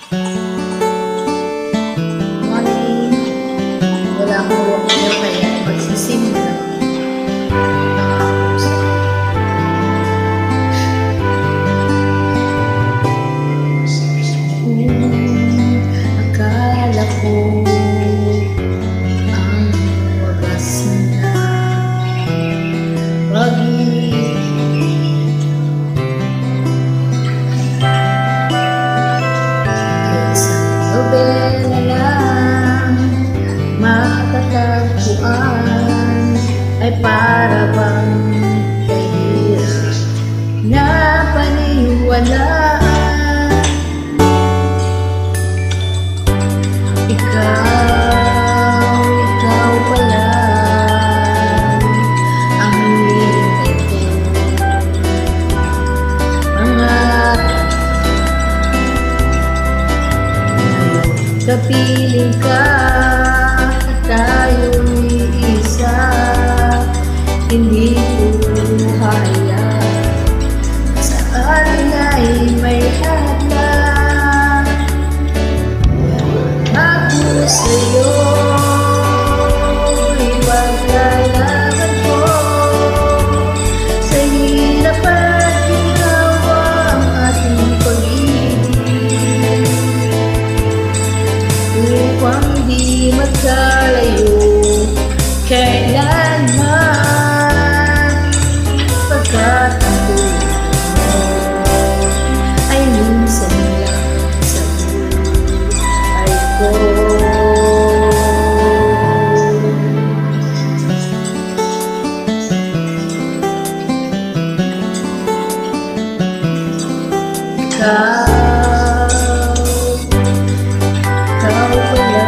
Morning. Wala akong work ngayon kaya magsisimula. Akala ko ang wagas na pag-ibig. Sa nobela lang matatagpuan ay para bang kahirap na paniwalaan. Ikaw pala ang hinihingi ko. Kapiling ka at tayo'y isa, hindi ko haya sa atin ay may hadlang. Ako sa'yo ipaglalaban ko sa hirap at ginawa ang ating pag-ibig upang di magkalayo kailanman, pagkat ang tulad mo ay minsan lang sa buhay ko. Ikaw pala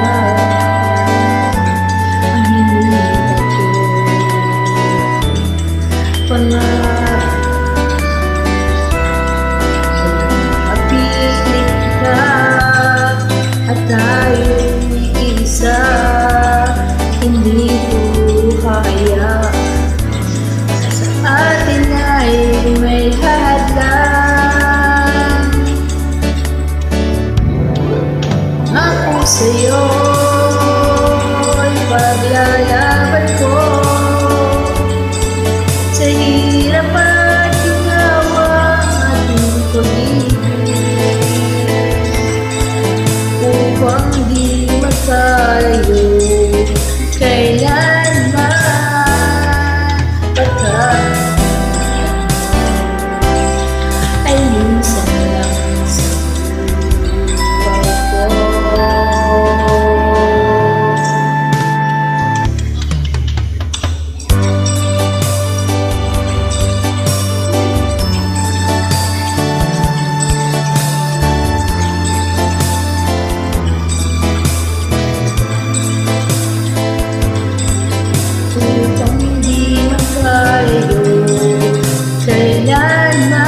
ang hinihintay ko. Mapilit ka at tayo'y isa, hindi ko kaya sa atin ay may hadlang. Ako sa'yo ipaglalaban ko sa hirap at ginawa ang ating pag-ibig upang di magkalayo kailanman, pagkat ay minsan lang sa buhay ko. Upang di magkalayo kailanman,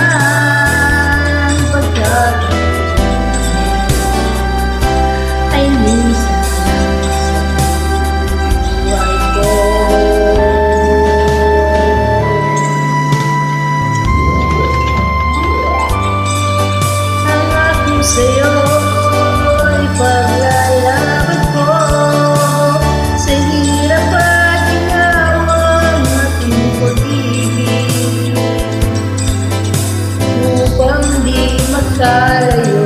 pagkat ay minsan lang sa buhay ko. Ang ako sa'yo ipaglalaban ko sa hirap at ginawa ang ating pag-ibig upang di magkalayo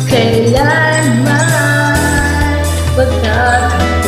kailanman, pagkat